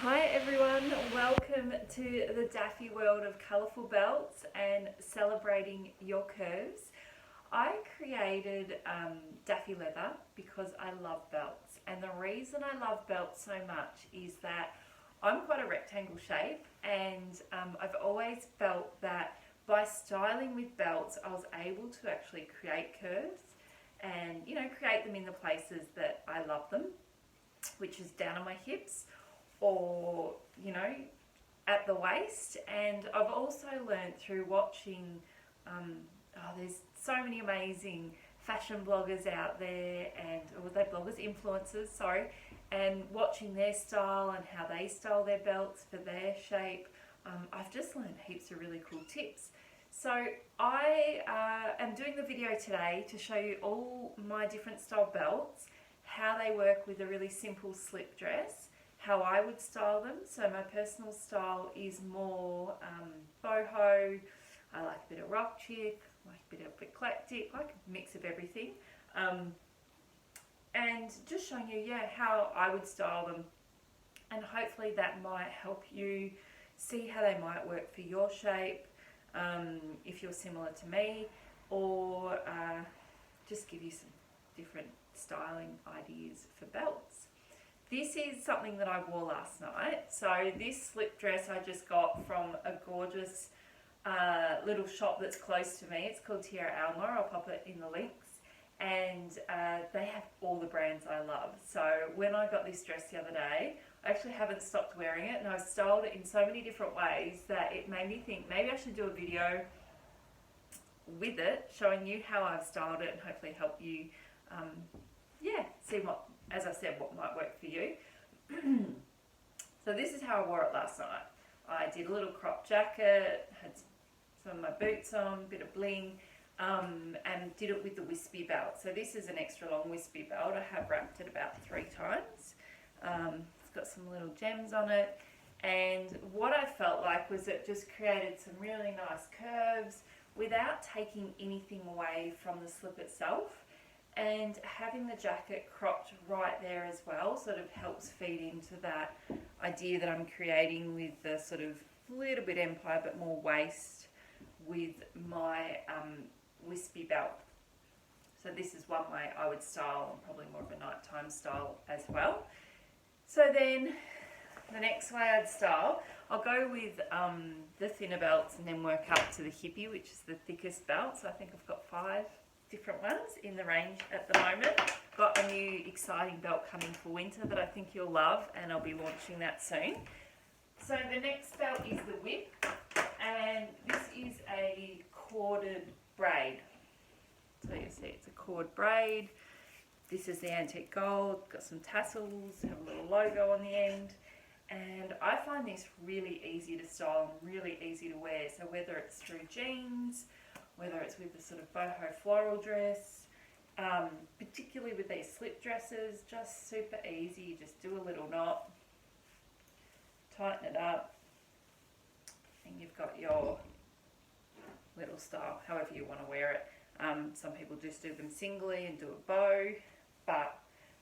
Hi everyone, welcome to the Daffi world of colourful belts and celebrating your curves. I created Daffi leather because I love belts, and the reason I love belts so much is that I'm quite a rectangle shape, and I've always felt that by styling with belts I was able to actually create curves and create them in the places that I love them, which is down on my hips or at the waist. And I've also learned through watching there's so many amazing fashion bloggers out there, and or they bloggers, influencers, sorry, and watching their style and how they style their belts for their shape. I've just learned heaps of really cool tips. So I am doing the video today to show you all my different style belts, how they work with a really simple slip dress, how I would style them. So my personal style is more boho. I like a bit of rock chic, like a bit of eclectic, like a mix of everything. And just showing you, how I would style them. And hopefully that might help you see how they might work for your shape, if you're similar to me, or just give you some different styling ideas for belts. This is something that I wore last night. So this slip dress I just got from a gorgeous little shop that's close to me. It's called Tierra Alma. I'll pop it in the links. And they have all the brands I love. So when I got this dress the other day, I actually haven't stopped wearing it, and I've styled it in so many different ways that it made me think maybe I should do a video with it, showing you how I've styled it and hopefully help you see what, as I said, what might work for you. So this is how I wore it last night. I did a little crop jacket, had some of my boots on, a bit of bling, and did it with the wispy belt. So this is an extra long wispy belt. I have wrapped it about 3 times. It's got some little gems on it, and what I felt like was it just created some really nice curves without taking anything away from the slip itself. And having the jacket cropped right there as well sort of helps feed into that idea that I'm creating with the sort of little bit empire but more waist with my wispy belt. So this is one way I would style, and probably more of a nighttime style as well. So then the next way I'd style, I'll go with the thinner belts and then work up to the hippie, which is the thickest belt. So I think I've got 5 different ones in the range at the moment. Got a new exciting belt coming for winter that I think you'll love, and I'll be launching that soon. So the next belt is the whip, and this is a corded braid. So you see it's a cord braid. This is the antique gold, got some tassels, have a little logo on the end. And I find this really easy to style and really easy to wear. So whether it's through jeans, whether it's with the sort of boho floral dress, particularly with these slip dresses, just super easy. You just do a little knot, tighten it up, and you've got your little style, however you want to wear it. Some people just do them singly and do a bow, but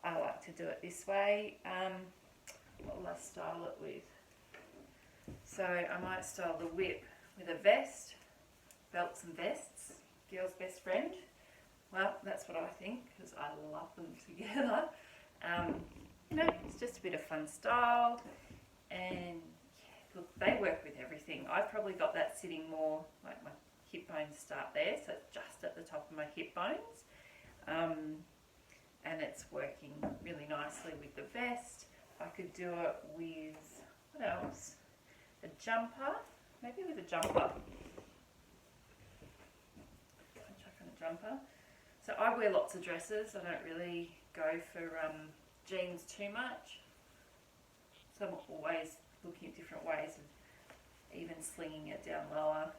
I like to do it this way. What will I style it with? So I might style the whip with a vest. Belts and vests, girl's best friend. Well, that's what I think, because I love them together. It's just a bit of fun style, and look, they work with everything. I've probably got that sitting more like my hip bones start there, so it's just at the top of my hip bones, and it's working really nicely with the vest. I could do it with, what else? A jumper, maybe with a jumper. Jumper. So I wear lots of dresses. I don't really go for jeans too much. So I'm always looking at different ways of even slinging it down lower,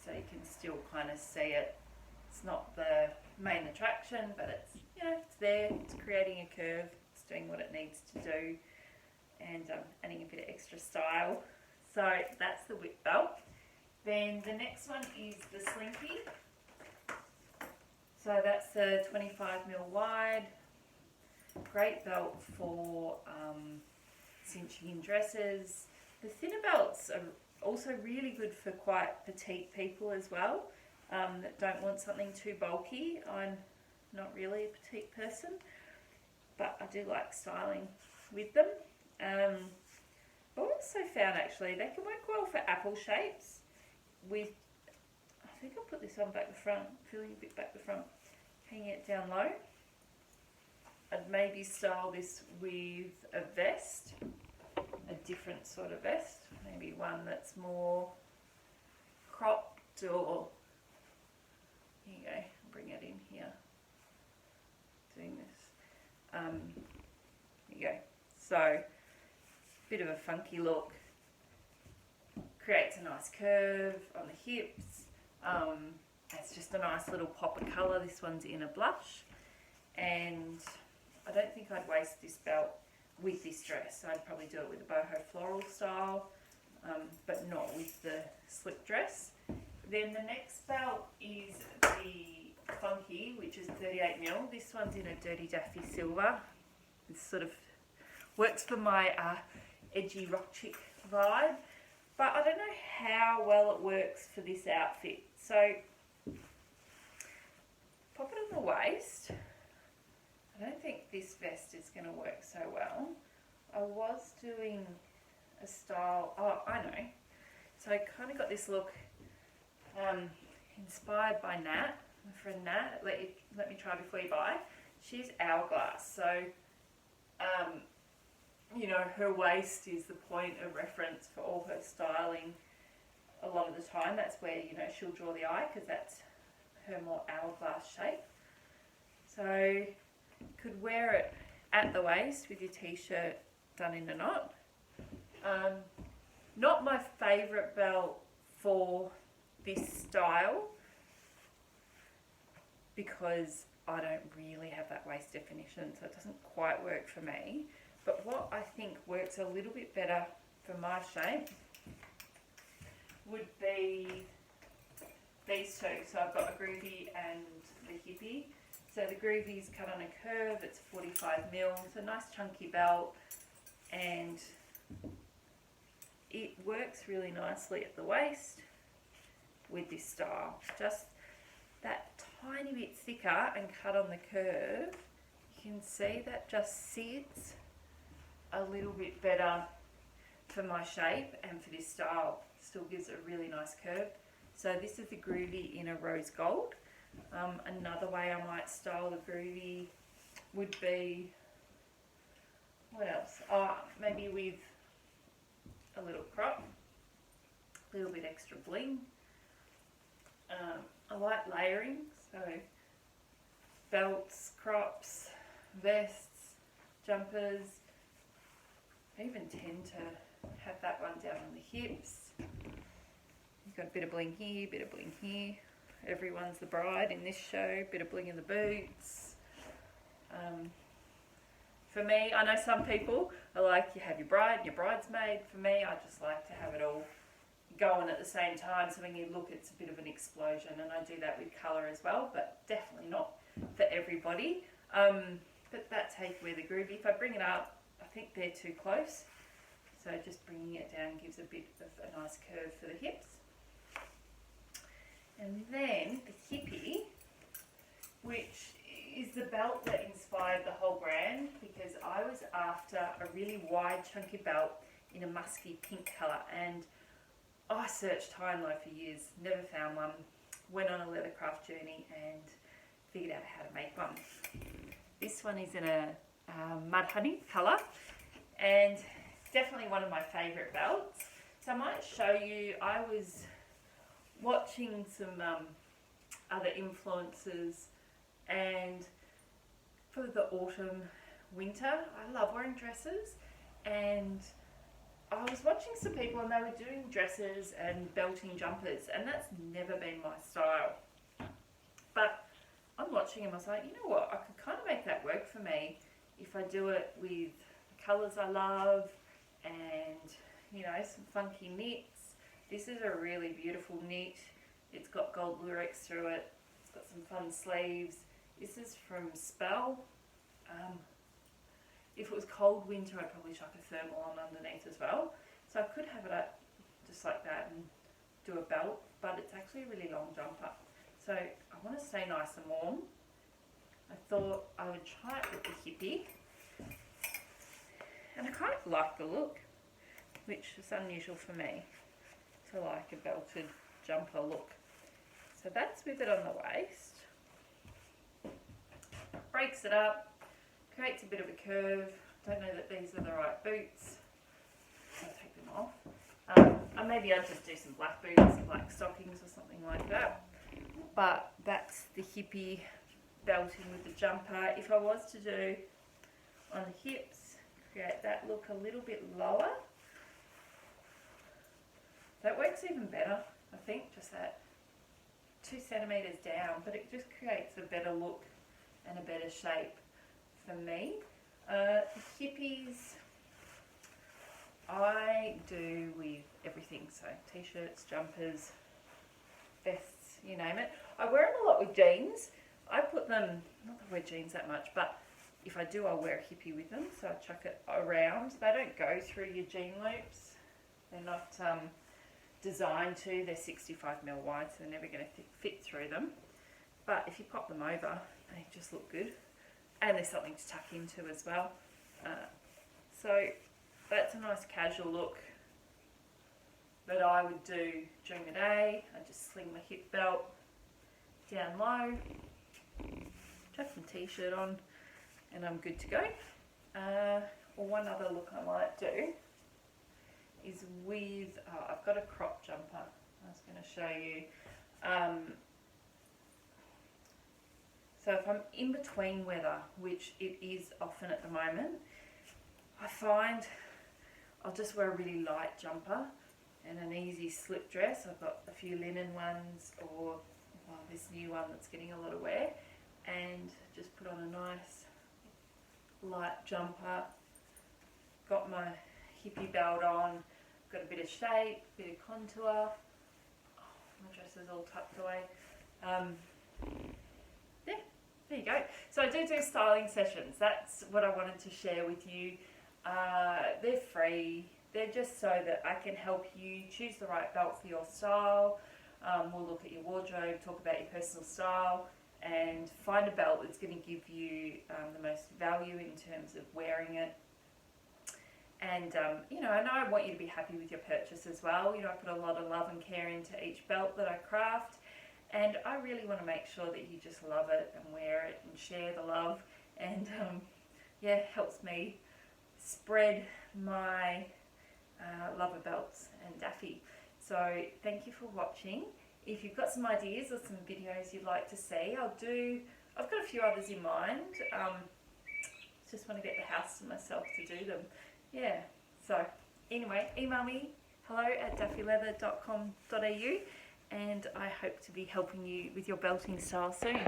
so you can still kind of see it. It's not the main attraction, but it's it's there. It's creating a curve. It's doing what it needs to do, and adding a bit of extra style. So that's the whip belt. Then the next one is the slinky. So that's the 25mm wide, great belt for cinching in dresses. The thinner belts are also really good for quite petite people as well, that don't want something too bulky. I'm not really a petite person, but I do like styling with them. I also found actually they can work well for apple shapes with, I think I'll put this on back the front, feeling a bit back the front, hanging it down low. I'd maybe style this with a vest, a different sort of vest, maybe one that's more cropped, or, here you go, bring it in here, doing this, here you go. So, bit of a funky look, creates a nice curve on the hips. It's just a nice little pop of colour. This one's in a blush, and I don't think I'd waste this belt with this dress. I'd probably do it with a boho floral style, but not with the slip dress. Then the next belt is the funky, which is 38mm. This one's in a Dirty Daffy silver. It sort of works for my edgy rock chick vibe, but I don't know how well it works for this outfit. So pop it on the waist. I don't think this vest is going to work so well. I was doing a style, oh I know, so I kind of got this look inspired by Nat, my friend Nat, let me try before you buy. She's hourglass, so you know, her waist is the point of reference for all her styling. A lot of the time that's where, you know, she'll draw the eye, because that's her more hourglass shape. So could wear it at the waist with your t-shirt done in a knot. Not my favourite belt for this style, because I don't really have that waist definition, so it doesn't quite work for me. But what I think works a little bit better for my shape would be these two. So I've got a groovy and the hippie. So the groovy's cut on a curve, it's 45mm, it's a nice chunky belt, and it works really nicely at the waist with this style. Just that tiny bit thicker and cut on the curve, you can see that just sits a little bit better for my shape and for this style. Still gives it a really nice curve. So this is the groovy in a rose gold. Another way I might style the groovy would be, what else? Maybe with a little crop, a little bit extra bling. I like layering, so belts, crops, vests, jumpers. I even tend to have that one down on the hips. You've got a bit of bling here, bit of bling here. Everyone's the bride in this show, bit of bling in the boots. For me, I know some people are like, you have your bride and your bridesmaid. For me, I just like to have it all going at the same time, so when you look, it's a bit of an explosion, and I do that with colour as well, but definitely not for everybody. But that's how you wear the groovy. If I bring it up, I think they're too close, so just bringing it down gives a bit of a nice curve for the hips. And then the hippie, which is the belt that inspired the whole brand, because I was after a really wide chunky belt in a musky pink colour, and I searched high and low for years, never found one. Went on a leathercraft journey and figured out how to make one. This one is in a mud honey colour, and definitely one of my favourite belts. So I might show you, I was watching some other influencers, and for the autumn, winter, I love wearing dresses, and I was watching some people and they were doing dresses and belting jumpers, and that's never been my style. But I'm watching them, I was like, you know what, I could kind of make that work for me if I do it with the colours I love and, you know, some funky knits. This is a really beautiful knit. It's got gold lurex through it. It's got some fun sleeves. This is from Spell. If it was cold winter, I'd probably chuck a thermal on underneath as well. So I could have it up just like that and do a belt, but it's actually a really long jumper. So I want to stay nice and warm. I thought I would try it with the hippie. And I kind of like the look, which is unusual for me to like a belted jumper look. So that's with it on the waist. Breaks it up, creates a bit of a curve. Don't know that these are the right boots. I'll take them off. And maybe I'll just do some black boots, black stockings or something like that. But that's the hippie belting with the jumper. If I was to do on the hips, create that look a little bit lower. That works even better, I think, just that 2 centimeters down, but it just creates a better look and a better shape for me. The hippies, I do with everything, so t-shirts, jumpers, vests, you name it. I wear them a lot with jeans. I put them, not that I wear jeans that much, but if I do, I'll wear a hippie with them, so I chuck it around. They don't go through your jean loops. They're not designed to. They're 65mm wide, so they're never going to fit through them. But if you pop them over, they just look good. And there's something to tuck into as well. So that's a nice casual look that I would do during the day. I just sling my hip belt down low, chuck some t-shirt on, and I'm good to go. Or one other look I might do is with, I've got a crop jumper I was going to show you. So if I'm in between weather, which it is often at the moment, I find I'll just wear a really light jumper and an easy slip dress. I've got a few linen ones, or this new one that's getting a lot of wear, and just put on a nice light jumper. Got my hippie belt on, got a bit of shape, bit of contour. My dress is all tucked away. Yeah, there you go. So I do styling sessions. That's what I wanted to share with you. They're free. They're just so that I can help you choose the right belt for your style. We'll look at your wardrobe, talk about your personal style, and find a belt that's going to give you the most value in terms of wearing it. And, you know, I want you to be happy with your purchase as well. You know, I put a lot of love and care into each belt that I craft, and I really want to make sure that you just love it and wear it and share the love. And, yeah, it helps me spread my love of belts and Daffi. So thank you for watching. If you've got some ideas or some videos you'd like to see, I've got a few others in mind. Just want to get the house to myself to do them. Yeah, so anyway, email me hello@daffileather.com.au, and I hope to be helping you with your belting style soon.